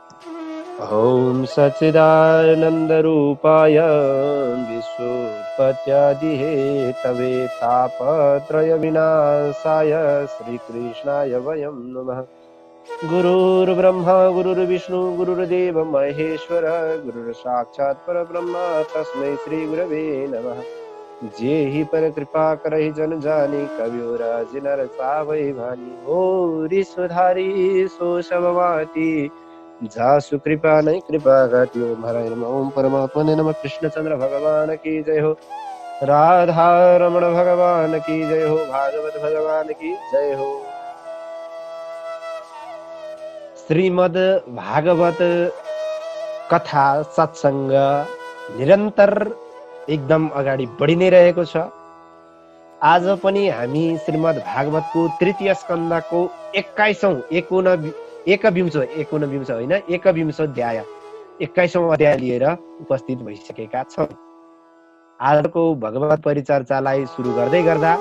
ॐ सच्चिदानन्दरूपाय विश्वोत्पत्त्यादिहेतवे तापत्रयविनाशाय श्रीकृष्णाय वयं नमः। गुरुर्ब्रह्मा गुरुर्विष्णु गुरुर्देव महेश्वर गुरुर्साक्षात् परब्रह्म तस्मै श्रीगुरवे नमः। जे ही पर कृपा करहि जन जानी कवियो राज नर सावै भानी। हो ऋषधारी सो शववाती जासु कृपा नहीं कृपा घाट्यो। नारायण ओम परमात्मा ने नमः। कृष्णचंद्र भगवान की जय हो। राधा रमण भगवान की जय हो। भागवत भगवान की जय हो। श्रीमद् भागवत कथा सत्संग निरन्तर एकदम अगाडि बढी नै रहेको छ। आज पनि हामी श्रीमद् भागवतको तृतीय स्कन्धको 21औं अध्याय 21औं अध्याय लिएर उपस्थित भइसकेका छौं। आजको भगवत परिचर्चालाई सुरु गर्दै गर्दा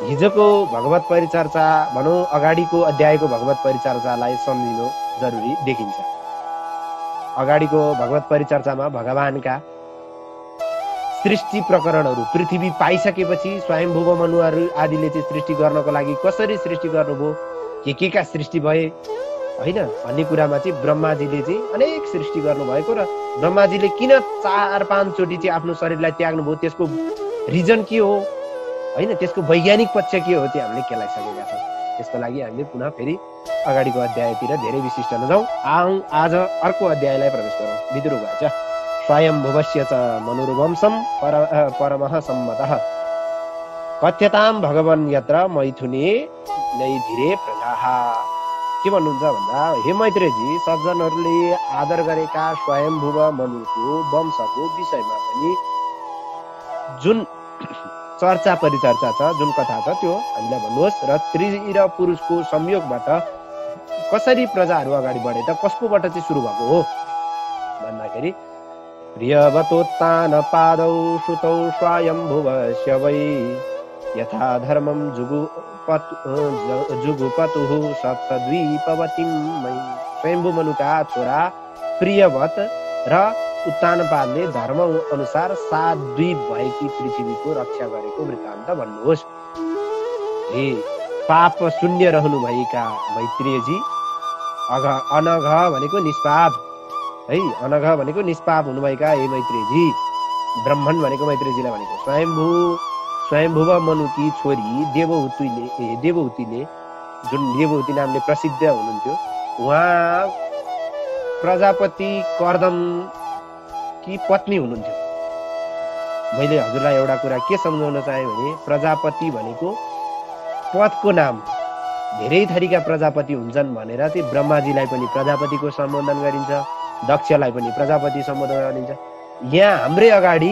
हिजोको भगवत परिचर्चा भनौं अगाडिको अध्यायको भगवत परिचर्चालाई सम्झिनु जरुरी देखिन्छ। अगाडिको भगवत परिचर्चामा भगवानका सृष्टि प्रकरणहरू पृथ्वी पाइसकेपछि स्वयंभुव मनुहरू आदिले चाहिँ सृष्टि गर्नको लागि कसरी सृष्टि गर्नुभयो, के का सृष्टि भए हैन भन्ने कुरामा चाहिँ ब्रह्माजीले चाहिँ अनेक सृष्टि गर्नुभएको र ब्रह्माजीले किन 4-5 चोटि चाहिँ आफ्नो शरीरलाई त्याग्नुभयो त्यसको रिजन के हो हैन, त्यसको वैज्ञानिक पक्ष के हो त्यो हामीले केलाइसकेका छौँ। त्यसको लागि हामीले पुनः फेरि अगाडिको अध्यायतिर धेरै विशिष्ट नजाउँ। आज अर्को अध्यायलाई प्रवेश गरौँ। विदुर उवाच स्वयंभुवस्य च मनुर्वंशं परमः सम्मतः कथ्यतां भगवन् यत्र मैथुने नैधिरे प्रजाः। के भन्नुहुन्छ भन्दा हे मैत्रेयजी, सज्जनहरूले आदर गरेका स्वयंभुव मनुको वंशको विषयमा पनि जुन चर्चा परिचर्चा छ, जुन कथा छ त्यो हामीलाई भन्नुहोस्। र स्त्री र पुरुषको संयोगबाट कसरी प्रजाहरू अगाडि बढे त, कसकोबाट चाहिँ सुरु भएको हो भन्दाखेरि प्रियवतोत्तान पादौ श्रुतौ स्वयंभुवस्य वै यथा धर्मं जुगुपतुः सप्तद्वीपवतीं मयि। स्वयंभू मनुका छोरा प्रियवत र उत्तानपादले धर्म अनुसार 7 द्वीप भएकी पृथ्वीको रक्षा गरेको वृत्तान्त भन्नुहोस्। हे पाप शून्य रहनु भएका मैत्रेयजी, अनघ भनेको निष्पाप है, अनघ भनेको निष्पाप हुनुभएका हे मैत्रेयजी, ब्रह्मण भनेको मैत्रेयजीलाई भनेको स्वयंभुव मनुकी छोरी देवहुतीले जुन देवहुती नामले प्रसिद्ध हुनुहुन्थ्यो, उहाँ प्रजापति कर्दम की पत्नी हुनुहुन्थ्यो। मैले हजुरलाई एउटा कुरा के सम्झाउन चाहे भने प्रजापति भनेको पदको नाम, धेरै थरीका प्रजापति हुन्छन् भनेर चाहिँ ब्रह्माजीलाई पनि प्रजापतिको सम्बोधन गरिन्छ, दक्षलाई पनि प्रजापति सम्बोधन गरिन्छ। यहाँ हाम्रै अगाडि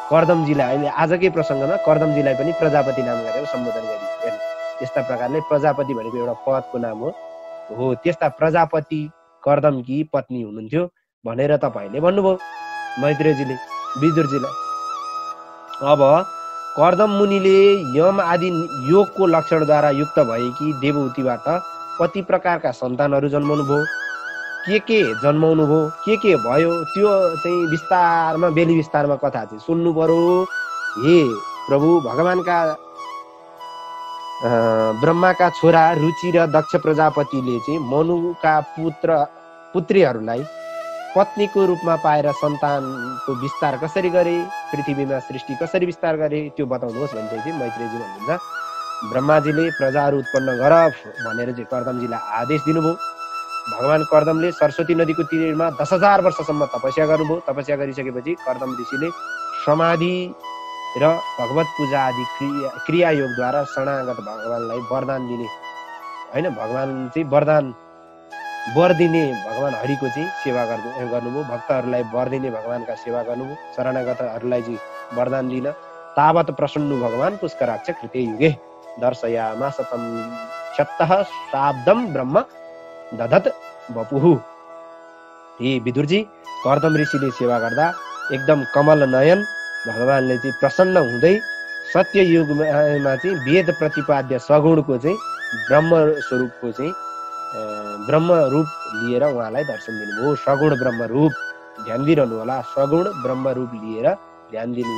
कर्दमजीलाई अहिले आजकै प्रसङ्गमा कर्दमजीलाई पनि प्रजापति नाम गरेर सम्बोधन गरिन्छ। त्यस्ता प्रकारले प्रजापति भनेको एउटा पदको नाम हो। त्यस्ता प्रजापति कर्दमकी पत्नी हुनुहुन्थ्यो भनेर तपाईले भन्नुभयो मैत्रेयजीले विदुरजीलाई। अब कर्दम मुनिले यम आदि योगको लक्षणद्वारा युक्त भएकी देवहुतीबाट कति प्रकारका सन्तानहरू जन्माउनु भयो, के जन्माउनु भयो, के भयो त्यो चाहिँ विस्तारमा बेली विस्तारमा कथा चाहिँ सुन्नु पर्यो। हे प्रभु, भगवानका ब्रह्माका छोरा रुचि र दक्ष प्रजापतिले चाहिँ मनुका पुत्रीहरूलाई पत्नीको रूपमा पाएर सन्तानको विस्तार कसरी गरे, पृथ्वीमा सृष्टि कसरी विस्तार गरे त्यो बताउनुहोस् भन्छ चाहिँ मैत्रेयजी भन्नुहुन्छ। ब्रह्माजीले प्रजाहरू उत्पन्न गर भनेर चाहिँ कर्दमजीलाई आदेश दिनुभयो। भगवान कर्दमले सरस्वती नदीको तीरमा 10,000 वर्षसम्म तपस्या गर्नुभयो। तपस्या गरिसकेपछि कर्दम ऋषिले समाधि र भगवत पूजा आदि क्रियायोगद्वारा शरणागत भगवानलाई वरदान दिने हैन, भगवान चाहिँ वर दिने भगवान हरिको चाहिँ सेवा गर्नुभयो। भक्तहरूलाई वर दिने भगवानका सेवा गर्नुभयो। शरणागतहरूलाई चाहिँ वरदान दिन तावत प्रसन्नु भगवान पुष्कराक्ष कृते युगे दर्शयामास तं क्षत्तः शाब्दं ब्रह्म दधत बपुहु। हे विदुरजी, कर्दम ऋषिले सेवा गर्दा एकदम कमल नयन भगवानले चाहिँ प्रसन्न हुँदै सत्य युगमा चाहिँ वेद प्रतिपाद्य सगुणको चाहिँ ब्रह्म स्वरूपको चाहिँ ब्रह्म रूप लिएर उहाँलाई दर्शन दिनुभयो। सगुण ब्रह्म रूप, ध्यान दिइरहनु होला, सगुण ब्रह्म रूप लिएर ध्यान दिनु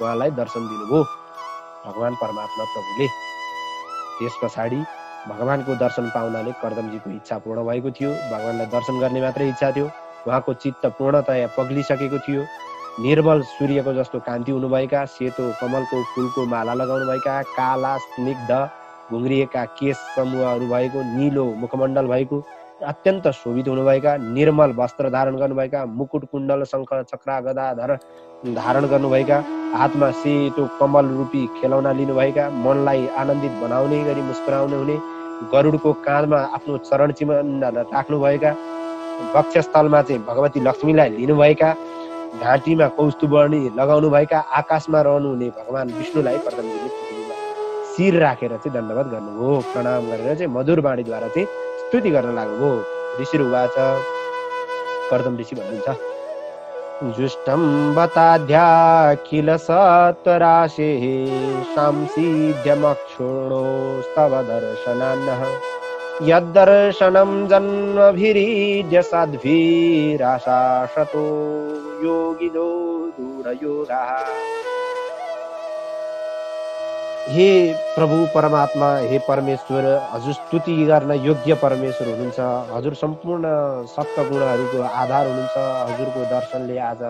उहाँलाई दर्शन दिनुभयो भगवान परमात्मा प्रभुले। त्यस पछाडि भगवानको दर्शन पाउनाले कर्दमजीको इच्छा पूर्ण भएको थियो। भगवानलाई दर्शन गर्ने मात्रै इच्छा थियो। उहाँको चित्त पूर्णतया पग्लिसकेको थियो। निर्मल सूर्यको जस्तो कान्ति हुनुभएका, सेतो कमलको फुलको माला लगाउनुभएका, काला स्निग्ध घुङ्रिएका केश समूहहरू भएको, निलो मुखमण्डल भएको, अत्यन्त शोभित हुनुभएका, निर्मल वस्त्र धारण गर्नुभएका, मुकुट कुण्डल शङ्ख चक्र गदा धारण गर्नुभएका, हातमा सेतो कमल रूपी खेलौना लिनुभएका, मनलाई आनन्दित बनाउने गरी मुस्कुराउने हुने, गरुडको काँधमा आफ्नो चरण चिन्ह राख्नुभएका, वक्षस्थलमा चाहिँ भगवती लक्ष्मीलाई लिनुभएका, घाँटीमा कौस्तुभवर्णी लगाउनुभएका, आकाशमा रहनुहुने भगवान विष्णुलाई कर्दमजीले पृथ्वीमा शिर राखेर चाहिँ दण्डवत गर्नुभयो। प्रणाम गरेर चाहिँ मधुर वाणीद्वारा चाहिँ स्तुति गर्न लाग्नुभयो। ऋषिर्वाच, कर्दम ऋषि भन्नुहुन्छ, जुष्टं बताध्याखिल सत्वराशेः संसिद्ध्यमक्षुणोस्तव दर्शनान्नः यद्दर्शनं जन्मभिरीड्य साध्वीराशाशतो योगिनो दूढयोगाः। हे प्रभु परमात्मा, हे परमेश्वर, हजुर स्तुति गर्न योग्य परमेश्वर हुनुहुन्छ। हजुर सम्पूर्ण सप्तगुणहरूको आधार हुनुहुन्छ। हजुरको दर्शनले आज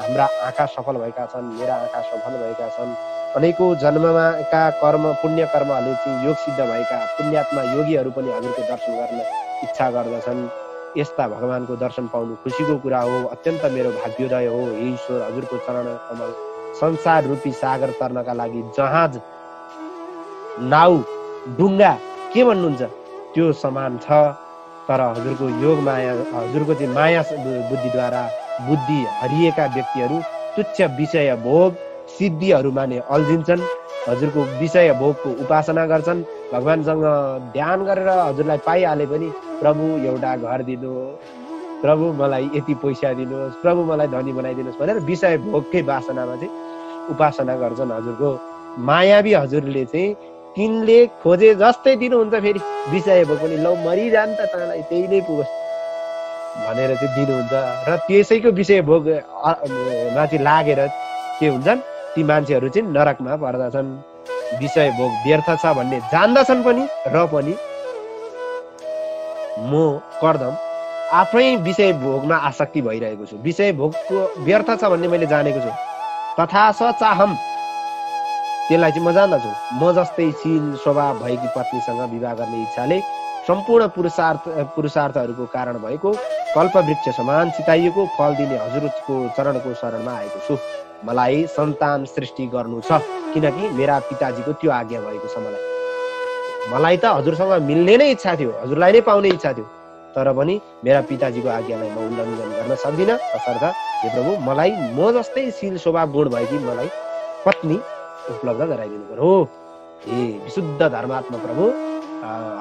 हाम्रा आँखा सफल भएका छन्, मेरा आँखा सफल भएका छन्। अनेकौं जन्ममा का कर्म पुण्य कर्महरूले चाहिँ योग सिद्ध भएका पुण्यात्मा योगीहरू पनि हजुरको दर्शन गर्न इच्छा गर्दछन्। यस्ता भगवानको दर्शन पाउनु खुसीको कुरा हो, अत्यन्त मेरो भाग्योदय हो। हे ईश्वर, हजुरको चरण कमल संसार रूपी सागर तर्नका लागि जहाज, नाउ, डुङ्गा के भन्नुहुन्छ त्यो समान छ। तर हजुरको योग माया, हजुरको चाहिँ माया बुद्धिद्वारा बुद्धि हरिएका व्यक्तिहरू तुच्छ विषय भोग सिद्धिहरूमा नै अल्झिन्छन्। हजुरको विषय भोगको उपासना गर्छन्। भगवानसँग ध्यान गरेर हजुरलाई पाइहाले पनि प्रभु एउटा घर दिनुहोस्, प्रभु मलाई यति पैसा दिनुहोस्, प्रभु मलाई धनी बनाइदिनुहोस् भनेर विषय भोगकै वासनामा चाहिँ उपासना गर्छन्। हजुरको मायावी हजुरले चाहिँ तिनले खोजे जस्तै दिनुहुन्छ। फेरि विषय भोग पनि लौ मरिजान त तँलाई त्यही नै पुगोस् भनेर चाहिँ दिनुहुन्छ। र त्यसैको विषय भोग माथि लागेर के हुन्छन्, ती मान्छेहरू चाहिँ नरकमा पर्दछन्। विषय भोग व्यर्थ छ भन्ने जान्दछन् पनि, र पनि म कर्दम आफै विषय भोगमा आसक्ति भइरहेको छु। विषय भोगको व्यर्थ छ भन्ने मैले जानेको छु। तथा स चाहम, त्यसलाई चाहिँ म जान्दछु। म जस्तै शील स्वभाव भएकी पत्नीसँग विवाह गर्ने इच्छाले सम्पूर्ण पुरुषार्थहरूको कारण भएको कल्पवृक्ष समान चिताइएको फल दिने हजुरको चरणको शरणमा आएको छु। मलाई सन्तान सृष्टि गर्नु छ, किनकि मेरा पिताजीको त्यो आज्ञा भएको छ। मलाई त हजुरसँग मिल्ने नै इच्छा थियो, हजुरलाई नै पाउने इच्छा थियो। तर पनि मेरा पिताजीको आज्ञालाई म उल्लङ्घन गर्न सक्दिनँ। तसर्थ हे प्रभु, मलाई म जस्तै शील स्वभाव गुण भएकी मलाई पत्नी उपलब्ध गराइदिनु पर्यो। हे विशुद्ध धर्मात्मा प्रभु,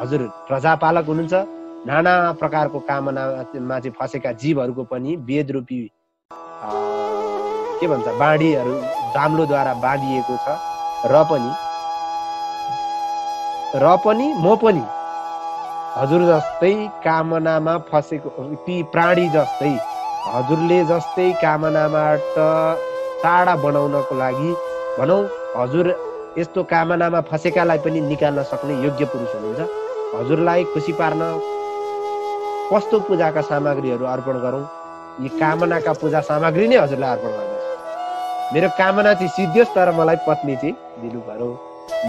हजुर प्रजापालक हुनुहुन्छ। नाना प्रकारको कामनामा चाहिँ फसेका जीवहरूको पनि वेद रूपी के भन्छ बाँडीहरू दाम्लोद्वारा बाँडिएको छ। र पनि म पनि हजुर जस्तै कामनामा फसेको ती प्राणी जस्तै हजुरले जस्तै कामनाबाट टाढा बनाउनको लागि भनौँ, हजुर यस्तो कामनामा फसेकालाई पनि निकाल्न सक्ने योग्य पुरुष हुनुहुन्छ। हजुरलाई खुसी पार्न कस्तो पूजाका सामग्रीहरू अर्पण गरौँ? यी कामनाका पूजा सामग्री नै हजुरलाई अर्पण गर्दछु। मेरो कामना चाहिँ सिद्धियोस्, तर मलाई पत्नी चाहिँ दिनु पर्यो।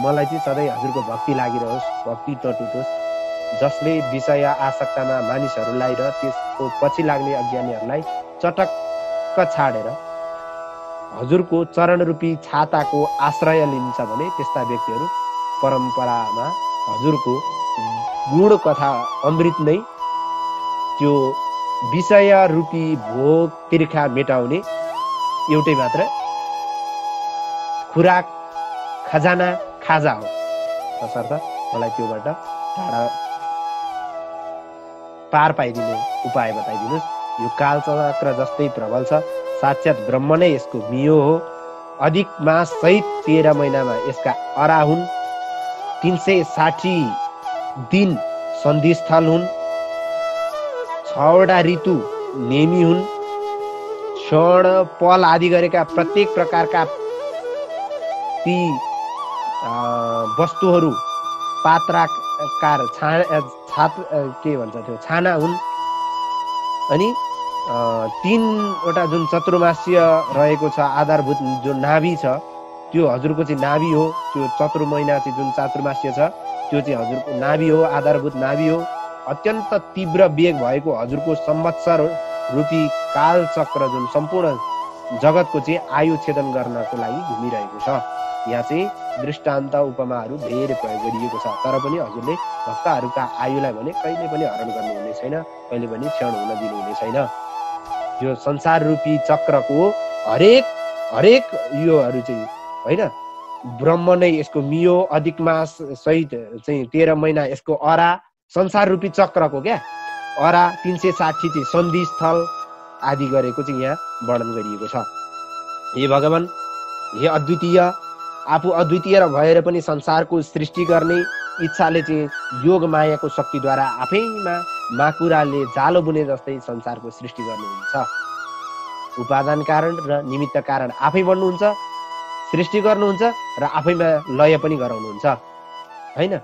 मलाई चाहिँ सधैँ हजुरको भक्ति लागिरहोस्, भक्ति टुटोस्, जसले विषय आसक्तमा मानिसहरूलाई र त्यसको पछि लाग्ने अज्ञानीहरूलाई चटक्क छाडेर हजुरको चरण रूपी छाताको आश्रय लिन्छ भने त्यस्ता व्यक्तिहरू परम्परामा हजुरको गुण कथा अमृत नै त्यो विषय रूपी भोग तिर्खा मेटाउने एउटै मात्र खुराक खजाना खाजा हो। तसर्थ मलाई त्योबाट टाढा पार पाइदिने उपाय बताइदिनुहोस्। यो कालचक्र जस्तै प्रबल छ, साक्षात ब्रह्म नै यसको मियो हो। अधिक मास सहित 13 महिनामा यसका अराहुन 360 दिन सन्धिस्थल हुन्, 6वटा ऋतु नेमी हुन्, क्षण पल आदि गरेका प्रत्येक प्रकारका ती वस्तुहरू पात्राकार के भन्छ त्यो छाना हुन्। अनि 3वटा जुन चतुर्मास्य रहेको छ आधारभूत जो नाभि छ त्यो हजुरको चाहिँ नाभि हो। त्यो चतुर् महिना चाहिँ जुन चातुर्मास्य छ त्यो चाहिँ हजुरको नाभि हो, आधारभूत नाभि हो। अत्यन्त तीव्र वेग भएको हजुरको संवत्सर रूपी कालचक्र जुन सम्पूर्ण जगतको चाहिँ आयु छेदन गर्नको लागि घुमिरहेको छ। यहाँ चाहिँ दृष्टान्त उपमाहरू धेरै प्रयोग गरिएको छ। तर पनि हजुरले भक्तहरूका आयुलाई भने कहिले पनि हरण गर्नुहुने छैन, कहिले पनि क्षण हुन दिनुहुने छैन। यो संसार रूपी चक्रको हरेक योहरू चाहिँ होइन, ब्रह्म नै यसको मियो, अधिक मास सहित चाहिँ 13 महिना यसको अरा, संसार रूपी चक्रको क्या अरा 360 चाहिँ सन्धि स्थल आदि गरेको चाहिँ यहाँ वर्णन गरिएको छ। हे भगवान, हे अद्वितीय, आफू अद्वितीय र भएर पनि संसारको सृष्टि गर्ने इच्छाले चाहिँ योग मायाको शक्तिद्वारा आफैमा माकुराले जालो बुने जस्तै संसारको सृष्टि गर्नुहुन्छ। उपादान कारण र निमित्त कारण आफै बन्नुहुन्छ, सृष्टि गर्नुहुन्छ र आफैमा लय पनि गराउनुहुन्छ हैन।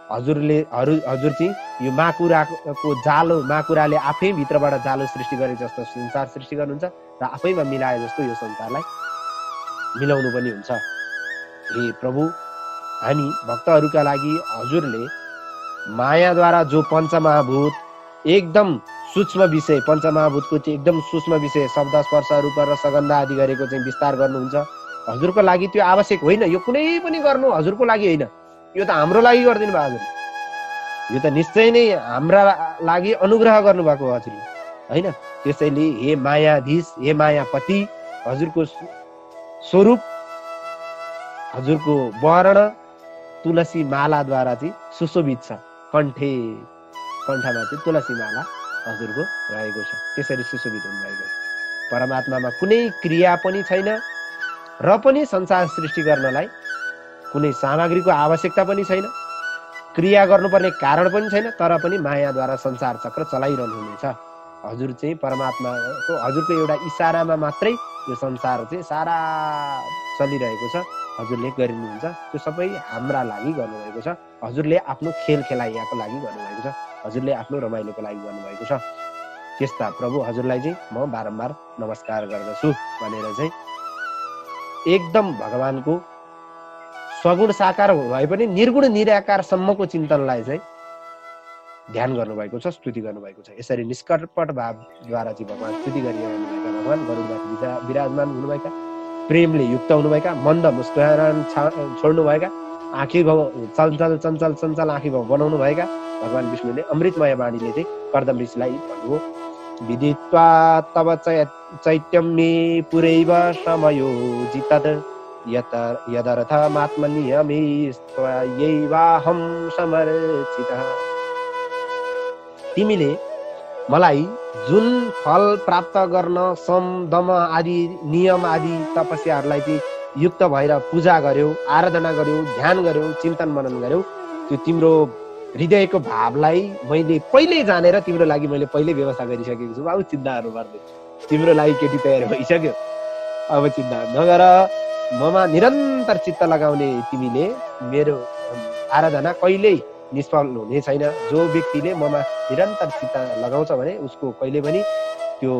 हजुर चाहिँ यो माकुराको जालो, माकुराले आफै भित्रबाट जालो सृष्टि गरे जस्तो संसार सृष्टि गर्नुहुन्छ र आफैमा मिलाए जस्तो यो संसारलाई मिलाउनु पनि हुन्छ। हे प्रभु, हामी भक्तहरूका लागि हजुरले मायाद्वारा जो पञ्चमहाभूत एकदम सूक्ष्म विषय, पञ्चमहाभूतको चाहिँ एकदम सूक्ष्म विषय शब्द स्पर्श रूप र सगन्ध आदि गरेको चाहिँ विस्तार गर्नुहुन्छ। हजुरको लागि त्यो आवश्यक होइन, यो कुनै पनि गर्नु हजुरको लागि होइन, यो त हाम्रो लागि गरिदिनु भयो हजुरले। यो त निश्चय नै हाम्रा लागि अनुग्रह गर्नुभएको हो हजुरले होइन। त्यसैले हे मायाधीश, हे मायापति, हजुरको स्वरूप, हजुरको वर्ण तुलसी मालाद्वारा चाहिँ सुशोभित छ। कण्ठमा चाहिँ तुलसी माला हजुरको रहेको छ, त्यसरी सुशोभित हुनुभएको छ। परमात्मामा कुनै क्रिया पनि छैन र पनि संसार सृष्टि गर्नलाई कुनै सामग्रीको आवश्यकता पनि छैन, क्रिया गर्नुपर्ने कारण पनि छैन, तर पनि मायाद्वारा संसार चक्र चलाइरहनुहुनेछ। हजुर चाहिँ परमात्माको हजुरको एउटा इसारामा मात्रै यो संसार चाहिँ सारा चलिरहेको छ, हजुरले गरिनुहुन्छ। त्यो सबै हाम्रा लागि गर्नुभएको छ। हजुरले आफ्नो खेल खेलाइयाको लागि गर्नुभएको छ, हजुरले आफ्नो रमाइलोको लागि गर्नुभएको छ। त्यस्ता प्रभु हजुरलाई चाहिँ म बारम्बार नमस्कार गर्दछु भनेर चाहिँ एकदम भगवानको सगुण साकार भए पनि निर्गुण निराकारसम्मको चिन्तनलाई चाहिँ ध्यान गर्नुभएको छ, स्तुति गर्नुभएको छ। यसरी निष्कपट भावद्वारा चाहिँ भगवान स्तुति गरिरहनुभएका भगवान गरुडमा विराजमान हुनुभएका, प्रेमले युक्त हुनुभएका, मन्द मुस्कुरान छोड्नुभएका, आँखी भाव चञ्चल आँखी भाव बनाउनु भएका भगवान विष्णुले अमृतमय वाणीले चाहिँ कर्दम ऋषिलाई भन्नुभयो, विदित्वा तव चैत्यं मे पुरैव समयो जितद यदर्थमात्मनियमेस्त्वयैवाहं समर्चितः। तिमीले मलाई जुन फल प्राप्त गर्न सम दम आदि नियम आदि तपस्याहरूलाई चाहिँ युक्त भएर पूजा गर्यौ, आराधना गर्यौ, ध्यान गर्यौ, चिन्तन मनन गर्यौ, त्यो तिम्रो हृदयको भावलाई मैले पहिल्यै जानेर तिम्रो लागि मैले पहिल्यै व्यवस्था गरिसकेको छु। अब चिन्ताहरू गर्दै तिम्रो लागि केटी तयार भइसक्यो, अब चिन्ता नगर। ममा निरन्तर चित्त लगाउने तिमीले मेरो आराधना कहिल्यै निष्फल हुने छैन। जो व्यक्तिले ममा निरन्तर चित्त लगाउँछ भने उसको कहिले पनि त्यो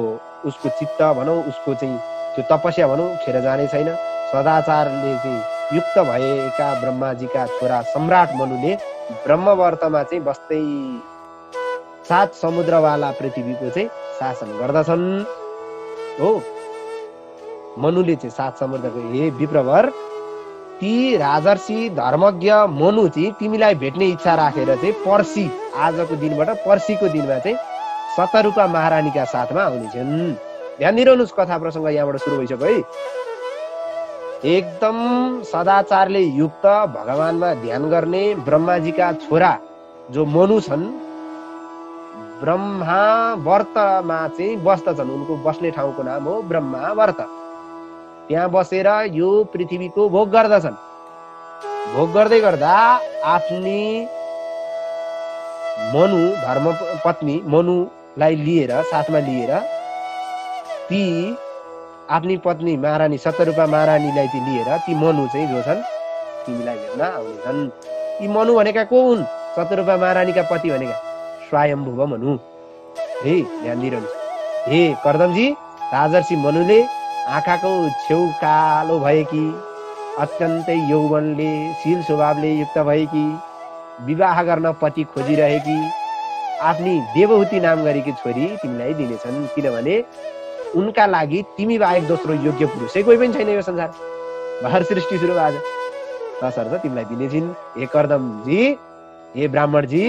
उसको चित्त भनौँ, उसको चाहिँ त्यो तपस्या भनौँ खेर जाने छैन। सदाचारले चाहिँ युक्त भएका ब्रह्माजीका छोरा सम्राट मनुले ब्रह्मवर्तमा चाहिँ बस्दै 7 समुद्रवाला पृथ्वीको चाहिँ शासन गर्दछन् हो। मनुले चाहिँ 7 समुद्रको हे विप्रवर, ती राजर्षि धर्मज्ञ मनु चाहिँ तिमीलाई भेट्ने इच्छा राखेर चाहिँ पर्सि आजको दिनबाट पर्सिको दिनमा चाहिँ सतरूपा महारानीका साथमा आउनेछन्। ध्यान दिइरहनुहोस्, कथा प्रसङ्ग यहाँबाट सुरु भइसक्यो है। एकदम सदाचारले युक्त भगवानमा ध्यान गर्ने ब्रह्माजीका छोरा जो मनु छन्, ब्रह्मावर्तमा चाहिँ बस्दछन्। उनको बस्ने ठाउँको नाम हो ब्रह्मावर्त। त्यहाँ बसेर यो पृथ्वीको भोग गर्दछन्। भोग गर्दै गर्दा आफ्नी मनु धर्मपत्नी मनुलाई लिएर साथमा लिएर ती आफ्नी पत्नी महारानी शतरूपा महारानीलाई चाहिँ लिएर ती मनु चाहिँ जो छन् तिमीलाई भेट्न आउनेछन्। यी मनु भनेका को हुन्? शतरूपा महारानीका पति भनेका स्वयम्भुव मनु। है ध्यान दिइरहनु। हे कर्दमजी, राजर्षि मनुले आँखाको छेउ कालो भएकी, अत्यन्तै यौवनले शील स्वभावले युक्त भएकी, विवाह गर्न पति खोजिरहेकी आफ्नी देवहूति नाम गरेकी छोरी तिमीलाई दिनेछन्, किनभने उनका लागि तिमी बाहेक दोस्रो योग्य पुरुषै कोही पनि छैन यो संसार। बाहर सृष्टि सुरु आज तसर्थ तिमीलाई दिनेछिन्। हे कर्दमजी, हे ब्राह्मणजी,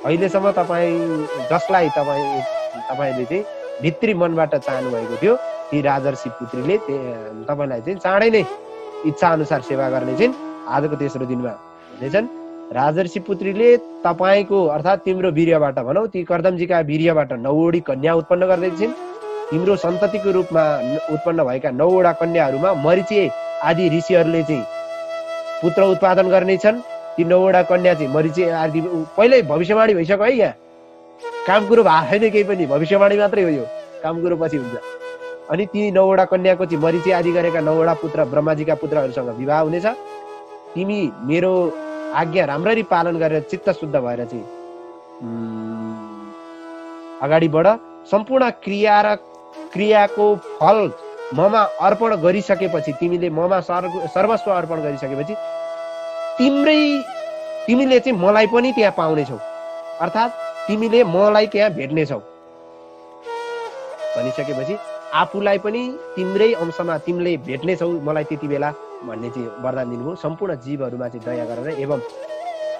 अहिलेसम्म तपाईँ जसलाई तपाईँले चाहिँ भित्री मनबाट चाहनु भएको थियो ती राजर्षि पुत्रीले तपाईँलाई चाहिँ चाँडै नै इच्छा अनुसार सेवा गर्नेछिन्। आजको तेस्रो दिनमा हुनेछन्। राजर्षि पुत्रीले तपाईँको अर्थात् तिम्रो वीर्यबाट भनौँ ती कर्दमजीका वीर्यबाट 9 कन्या उत्पन्न गर्दैछिन्। तिम्रो सन्ततिको रूपमा उत्पन्न भएका 9 कन्याहरूमा मरिची आदि ऋषिहरूले चाहिँ पुत्र उत्पादन गर्नेछन्। ती 9 कन्या चाहिँ मरिची आदि पहिल्यै भविष्यवाणी भइसक्यो है। यहाँ काम कुरो भएको छैन, केही पनि भविष्यवाणी मात्रै हो, यो काम कुरो पछि हुन्छ। अनि ती 9 कन्याको चाहिँ मरिची आदि गरेका 9 पुत्र ब्रह्माजीका पुत्रहरूसँग विवाह हुनेछ। तिमी मेरो आज्ञा राम्ररी पालन गरेर चित्त शुद्ध भएर चाहिँ अगाडि बढ। सम्पूर्ण क्रियाको फल ममा अर्पण गरिसकेपछि, तिमीले ममा सर्वस्व अर्पण गरिसकेपछि तिमीले चाहिँ मलाई पनि त्यहाँ पाउनेछौ, अर्थात् तिमीले मलाई त्यहाँ भेट्नेछौ भनिसकेपछि आफूलाई पनि तिम्रै अंशमा तिमीले भेट्नेछौ मलाई त्यति बेला भन्ने चाहिँ वरदान दिनुभयो। सम्पूर्ण जीवहरूमा चाहिँ दया गरेर एवं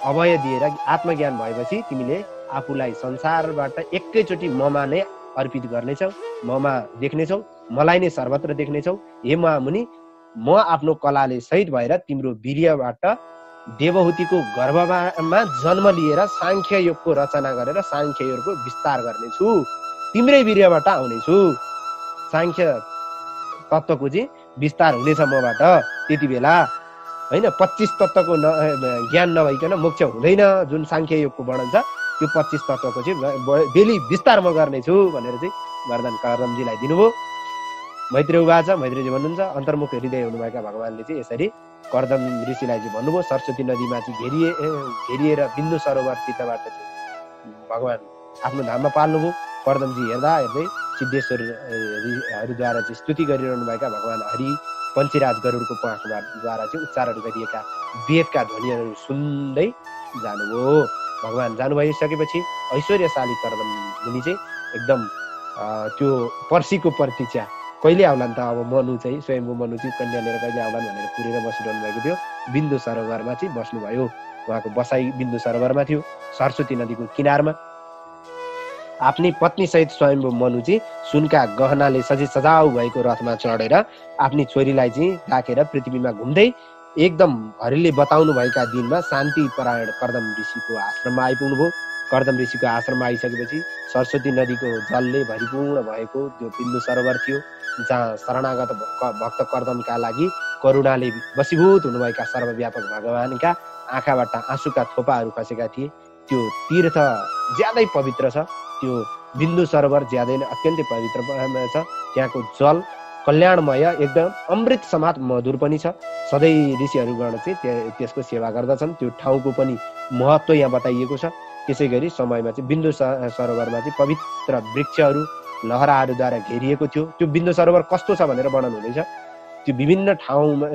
अभय दिएर आत्मज्ञान भएपछि तिमीले आफूलाई संसारबाट एकैचोटि ममा नै अर्पित गर्नेछौ, ममा देख्नेछौ, मलाई नै सर्वत्र देख्नेछौ। हे महामुनि, म आफ्नो कलाले सहित भएर तिम्रो वीर्यबाट देवहूतिको गर्भमा जन्म लिएर साङ्ख्य योगको रचना गरेर साङ्ख्य योगको विस्तार गर्नेछु। तिम्रै वीर्यबाट आउनेछु। साङ्ख्य तत्त्वको चाहिँ विस्तार हुनेछ मबाट त्यति बेला, होइन। 25 तत्त्वको ज्ञान नभइकन मोक्ष हुँदैन, जुन साङ्ख्य योगको वर्णन छ त्यो 25 तत्त्वको चाहिँ बेली विस्तार म गर्नेछु भनेर चाहिँ वरदान कर्दमजीलाई दिनुभयो। मैत्रेय उवाच, मैत्रेयजी भन्नुहुन्छ, अन्तर्मुख हृदय हुनुभएका भगवानले चाहिँ यसरी कर्दम ऋषिलाई चाहिँ भन्नुभयो। सरस्वती नदीमा चाहिँ घेरिएर बिन्दु सरोवर तीर्थबाट चाहिँ भगवान आफ्नो धाममा पाल्नुभयो। कर्दमजी हेर्दा हेर्दै सिद्धेश्वरहरूद्वारा चाहिँ स्तुति गरिरहनुभएका भगवान हरि पञ्चीराज गरुडको पाखद्वारा चाहिँ उच्चारण गरिएका वेदका ध्वनिहरू सुन्दै जानुभयो। भगवान जानुभइसकेपछि ऐश्वर्यशाली कर्दम मुनि चाहिँ एकदम त्यो पर्सीको प्रतीक्षा कहिले आउलान् त, अब मनु चाहिँ स्वयम्भू मनु चाहिँ कन्या लिएर कहिले आउलान् भनेर कुरेर बसिरहनु भएको थियो। बिन्दु सरोवरमा चाहिँ बस्नुभयो। उहाँको बसाइ बिन्दु सरोवरमा थियो, सरस्वती नदीको किनारमा। आफ्नी पत्नी सहित स्वयम्भू मनु चाहिँ सुनका गहनाले सजाउ भएको रथमा चढेर आफ्नी छोरीलाई चाहिँ राखेर पृथ्वीमा घुम्दै एकदम हरिले बताउनु भएका दिनमा शान्ति परायण कर्दम ऋषिको आश्रममा आइपुग्नुभयो। कर्दम ऋषिको आश्रममा आइसकेपछि सरस्वती नदीको जलले भरिपूर्ण भएको त्यो बिन्दु सरोवर थियो, जहाँ शरणागत भक्त कर्दमका लागि करुणाले वशीभूत हुनुभएका सर्वव्यापक भगवानका आँखाबाट आँसुका थोपाहरू खसेका थिए। त्यो तीर्थ ज्यादै पवित्र छ, त्यो बिन्दु सरोवर ज्यादै नै अत्यन्तै पवित्र छ। त्यहाँको जल कल्याणमय, एकदम अमृत समात मधुर पनि छ। सधैँ ऋषिहरूबाट चाहिँ त्यसको सेवा गर्दछन्। त्यो ठाउँको पनि महत्त्व यहाँ बताइएको छ। त्यसै गरी समयमा चाहिँ बिन्दु सरोवरमा चाहिँ पवित्र वृक्षहरू लहराहरूद्वारा घेरिएको थियो। त्यो बिन्दु सरोवर कस्तो छ भनेर वर्णन हुँदैछ। त्यो विभिन्न ठाउँमा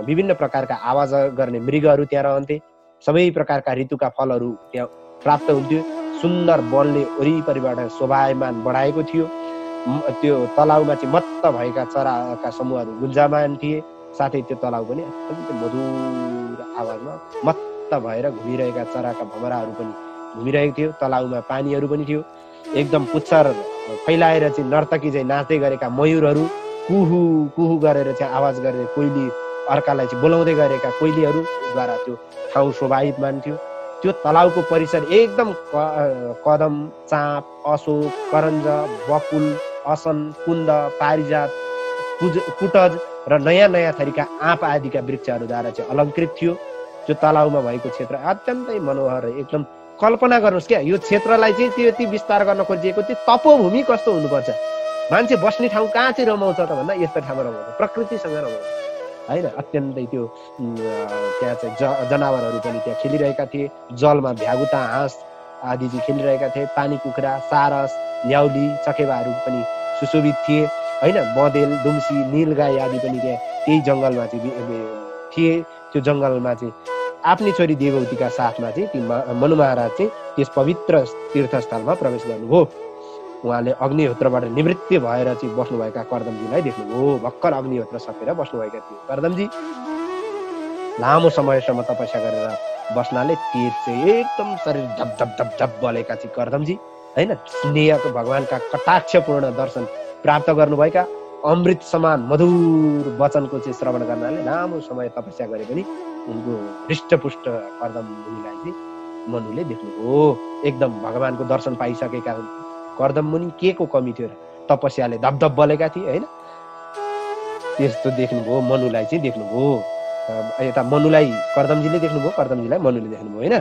विभिन्न प्रकारका आवाज गर्ने मृगहरू त्यहाँ रहन्थे। सबै प्रकारका ऋतुका फलहरू त्यहाँ प्राप्त हुन्थ्यो। सुन्दर वनले वरिपरिबाट शोभायमान बढाएको थियो। त्यो तलाउमा चाहिँ मत्त भएका चराका समूहहरू गुन्जामान थिए। साथै त्यो तलाउ पनि अत्यन्तै मधुर आवाजमा मत्त भएर घुमिरहेका चराका भमराहरू पनि घुमिरहेको थियो। तलाउमा पानीहरू पनि थियो। एकदम पुच्छर फैलाएर चाहिँ नर्तकी चाहिँ नाच्दै गरेका मयूरहरू कुहु कुहु गरेर चाहिँ आवाज गरेर कोइली अर्कालाई चाहिँ बोलाउँदै गरेका कोइलीहरूद्वारा त्यो ठाउँ शोभायमान थियो। त्यो तलाउको परिसर एकदम कदम, चाँप, अशोक, करञ्ज, बकुल, असन, कुन्द, पारिजात, कुटज र नयाँ नयाँ थरीका आँप आदिका वृक्षहरूद्वारा चाहिँ अलङ्कृत थियो। त्यो तलाउमा भएको क्षेत्र अत्यन्तै मनोहर, एकदम कल्पना गर्नुहोस् क्या, यो क्षेत्रलाई चाहिँ त्यति विस्तार गर्न खोजिएको त्यो तपोभूमि कस्तो हुनुपर्छ। मान्छे बस्ने ठाउँ कहाँ चाहिँ रमाउँछ त भन्दा यस्तो ठाउँमा रमाउँछ, प्रकृतिसँग रमाउँछ होइन। अत्यन्तै त्यो त्यहाँ चाहिँ जनावरहरू पनि त्यहाँ खेलिरहेका थिए, जलमा भ्यागुता हाँस आदि चाहिँ खेलिरहेका थिए, पानी कुखुरा, सारस, न्याउली, चकेबाहरू पनि सुशोभित थिए होइन। बँदेल, दुम्सी, नीलगाई आदि पनि त्यहाँ त्यही जङ्गलमा चाहिँ थिए। त्यो जङ्गलमा चाहिँ आफ्नै छोरी देववतीका साथमा चाहिँ ती मनु महाराज चाहिँ त्यस पवित्र तीर्थस्थलमा प्रवेश गर्नुभयो। उहाँले अग्निहोत्रबाट निवृत्ति भएर चाहिँ बस्नुभएका कर्दमजीलाई देख्नुभयो। भर्खर अग्निहोत्र सकेर बस्नुभएका थिए कर्दमजी। लामो समयसम्म तपस्या गरेर बस्नाले तेज चाहिँ एकदम शरीर धप धप धप धप बलेका चाहिँ कर्दमजी होइन। स्नेहको भगवानका कटाक्षपूर्ण दर्शन प्राप्त गर्नुभएका अमृत समान मधुर वचनको चाहिँ श्रवण गर्नाले लामो समय तपस्या गरे पनि उनको हृष्टपुष्ट कर्दम मुनिलाई चाहिँ मनुले देख्नुभयो। एकदम भगवानको दर्शन पाइसकेका कर्दम मुनि के को कमी थियो र, तपस्याले धपधप बलेका थिए होइन। त्यस्तो देख्नुभयो, मनुलाई चाहिँ देख्नुभयो। यता मनुलाई कर्दमजीले देख्नुभयो, कर्दमजीलाई मनुले देख्नुभयो होइन।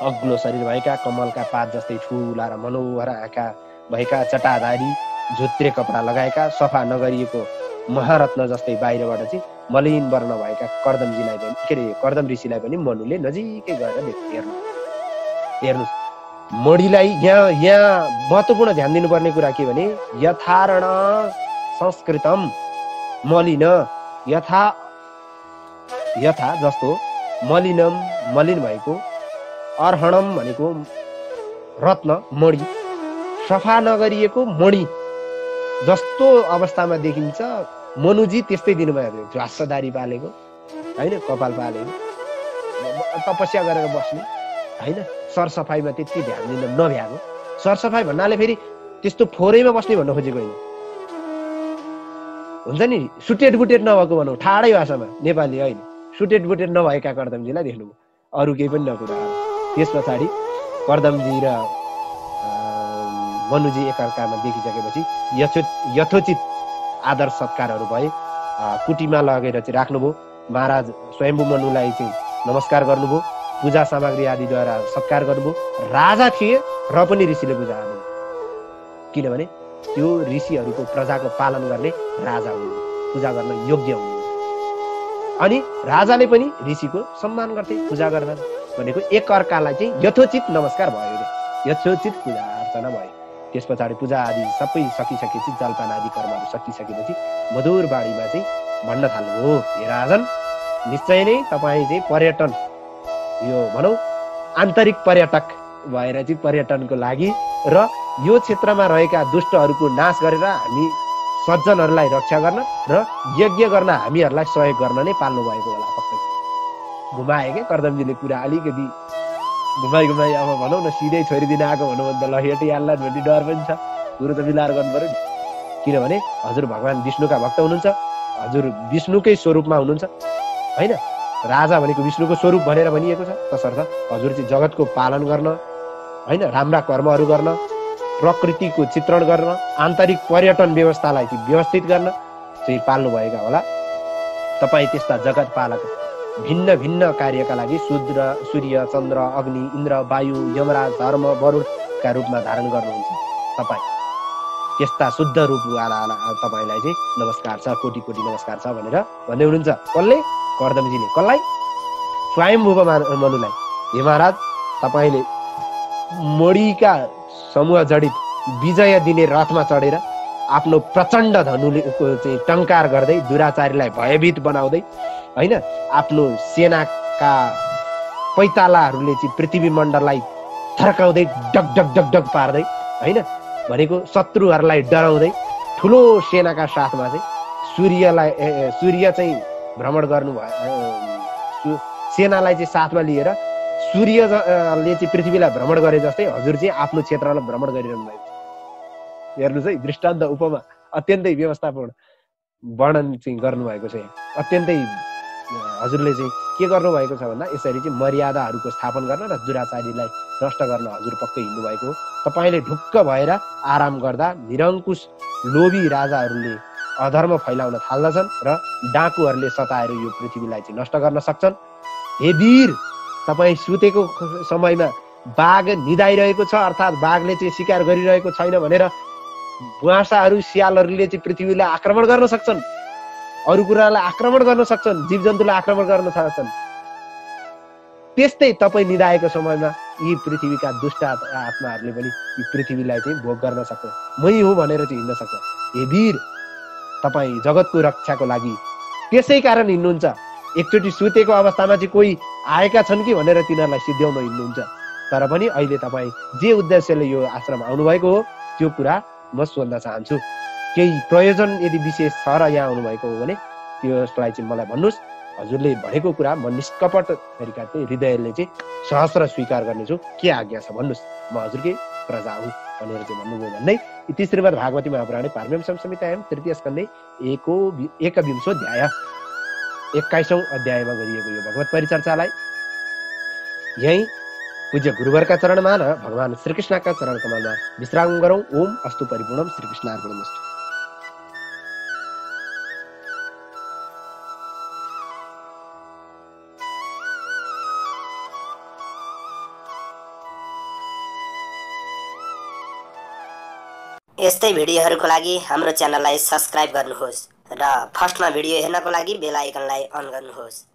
अग्लो शरीर भएका, कमलका पात जस्तै ठुला र मनोहर आँखा भएका, जटाधारी झुत्रे कपडा लगाएका, सफा नगरिएको महारत्न जस्तै बाहिरबाट चाहिँ मलिन वर्ण भएका कर्दमजीलाई पनि के अरे कर्दम ऋषिलाई पनि मनुले नजिकै गएर हेर्नुहोस्। मणिलाई यहाँ महत्त्वपूर्ण ध्यान दिनुपर्ने कुरा के भने यथारण संस्कृतम मलिन यथा जस्तो मलिनम मलिन भएको, अर्हणम भनेको रत्न मणि, सफा नगरिएको मणि जस्तो अवस्थामा देखिन्छ। मनुजी त्यस्तै दिनुभयो, झ्वासदारी पालेको होइन, कपाल पालेको, तपस्या गरेर बस्ने होइन, सरसफाइमा त्यति ध्यान दिन नभ्याएको। सरसफाइ भन्नाले फेरि त्यस्तो फोहोरैमा बस्ने भन्न खोजेको होइन, हुन्छ नि सुटेड बुटेड नभएको भनौँ ठाडै भाषामा, नेपाली होइन, सुटेड बुटेड नभएका कर्दमजीलाई देख्नुभयो, अरू केही पनि नकुरा। त्यस पछाडि कर्दमजी र मनुजी एकअर्कामा देखिसकेपछि यथोचित आदर सत्कारहरू भए। कुटीमा लगेर चाहिँ राख्नुभयो। महाराज स्वयम्भू मनुलाई चाहिँ नमस्कार गर्नुभयो, पूजा सामग्री आदिद्वारा सत्कार गर्नुभयो। राजा थिए र पनि ऋषिले पूजा गर्नुभयो, किनभने त्यो ऋषिहरूको प्रजाको पालन गर्ने राजा हुनु, पूजा गर्न योग्य हुनु। अनि राजाले पनि ऋषिको सम्मान गर्थे, पूजा गर्दा भनेको एकअर्कालाई चाहिँ यथोचित नमस्कार भयो, यथोचित पूजा अर्चना भयो। त्यस पछाडि पूजा आदि सबै सकिसकेपछि, जलपान आदि कर्महरू सकिसकेपछि मधुर बाणीमा चाहिँ भन्न थाल्नुभयो, हे राजन, निश्चय नै तपाईँ चाहिँ पर्यटन, यो भनौँ आन्तरिक पर्यटक भएर चाहिँ पर्यटनको लागि र यो क्षेत्रमा रहेका दुष्टहरूको नाश गरेर हामी सज्जनहरूलाई रक्षा गर्न र यज्ञ गर्न हामीहरूलाई सहयोग गर्न नै पाल्नु भएको होला। पक्कै घुमाए क्या कर्दमजीले कुरा, अलिकति घुमाइ अब भनौँ न सिधै छोडिदिन आएको भनौँ भने त ल हेटिहाल्ला भन्ने डर पनि छ। कुरो त मिलाएर गर्नु पर्यो नि, किनभने हजुर भगवान् विष्णुका भक्त हुनुहुन्छ, हजुर विष्णुकै स्वरूपमा हुनुहुन्छ होइन। राजा भनेको विष्णुको स्वरूप भनेर भनिएको छ, तसर्थ हजुर चाहिँ जगतको पालन गर्न होइन, राम्रा कर्महरू गर्न, प्रकृतिको चित्रण गर्न, आन्तरिक पर्यटन व्यवस्थालाई चाहिँ व्यवस्थित गर्न चाहिँ पाल्नुभएका होला। तपाईँ त्यस्ता जगत पालक भिन्न भिन्न कार्यका लागि सूर्य, चन्द्र, अग्नि, इन्द्र, वायु, यमराज, धर्म, वरुणका रूपमा धारण गर्नुहुन्छ। तपाईँ त्यस्ता शुद्ध रूपवाला तपाईँलाई चाहिँ नमस्कार छ, कोटी कोटी नमस्कार छ भनेर भन्दै हुनुहुन्छ। कसले? कर्दमजीले। कसलाई? स्वयम्भू मनुलाई। हे महाराज, तपाईँले मणिका समूह जडित विजय दिने रथमा चढेर आफ्नो प्रचण्ड धनुले चाहिँ टङ्कार गर्दै दुराचारीलाई भयभीत बनाउँदै होइन, आफ्नो सेनाका पैतालाहरूले चाहिँ पृथ्वी मण्डललाई थर्काउँदै डग डग डग डग पार्दै होइन, भनेको शत्रुहरूलाई डराउँदै ठुलो सेनाका साथमा चाहिँ सूर्य चाहिँ भ्रमण गर्नुभयो, सेनालाई चाहिँ साथमा लिएर सूर्यले चाहिँ पृथ्वीलाई भ्रमण गरे जस्तै हजुर चाहिँ आफ्नो क्षेत्रलाई भ्रमण गरिरहनु भएको छ। हेर्नुहोस् है, दृष्टान्त उपमा अत्यन्तै व्यवस्थापूर्ण वर्णन चाहिँ गर्नुभएको छ। अत्यन्तै हजुरले चाहिँ के गर्नुभएको छ भन्दा यसरी चाहिँ मर्यादाहरूको स्थापन गर्न र दुराचारीलाई नष्ट गर्न हजुर पक्कै हिँड्नु भएको हो। तपाईँले ढुक्क भएर आराम गर्दा निरङ्कुश लोभी राजाहरूले अधर्म फैलाउन थाल्दछन् र डाकुहरूले सताएर यो पृथ्वीलाई चाहिँ नष्ट गर्न सक्छन्। हे वीर, तपाईँ सुतेको समयमा बाघ निदाइरहेको छ अर्थात् बाघले चाहिँ शिकार गरिरहेको छैन भनेर बुवासाहरू स्यालहरूले चाहिँ पृथ्वीलाई आक्रमण गर्न सक्छन्, अरू कुरालाई आक्रमण गर्न सक्छन्, जीवजन्तुलाई आक्रमण गर्न सक्छन्। त्यस्तै तपाईँ निदाएको समयमा यी पृथ्वीका दुष्ट आत्माहरूले पनि यी पृथ्वीलाई चाहिँ भोग गर्न सक्छ, मै हुँ भनेर चाहिँ हिँड्न सक्छ। हे वीर, तपाईँ जगतको रक्षाको लागि त्यसै कारण हिँड्नुहुन्छ। एकचोटि सुतेको अवस्थामा चाहिँ कोही आएका छन् कि भनेर तिनीहरूलाई सिद्ध्याउन हिँड्नुहुन्छ। तर पनि अहिले तपाईँ जे उद्देश्यले यो आश्रम आउनुभएको हो त्यो कुरा म सोध्न चाहन्छु। केही प्रयोजन यदि विशेष छ र यहाँ आउनुभएको हो भने त्यसलाई चाहिँ मलाई भन्नुहोस्। हजुरले भनेको कुरा म निष्कपट तरिका चाहिँ हृदयले चाहिँ सहस्र स्वीकार गर्नेछु। के आज्ञा छ भन्नुहोस्, म हजुरकै प्रजा हुँ भनेर चाहिँ भन्नुभयो भन्दै इति श्रीमद् भागवती महापुराणे पारमेयं संहितायां तृतीय स्कन्धे एकविंशोऽध्याय 21औं अध्यायमा गरिएको यो भगवत परिचर्चालाई यही पूज्य गुरुवरका चरणमा र भगवान श्रीकृष्णका चरण कमलमा विश्राम गरौँ। ओम अस्तु परिपूर्णम। श्रीकृष्णार्पणमस्तु। यस्तै भिडियोहरूको लागि हाम्रो च्यानललाई सब्स्क्राइब गर्नुहोस् र फर्स्टमा भिडियो हेर्नको लागि बेल आइकनलाई अन गर्नुहोस्।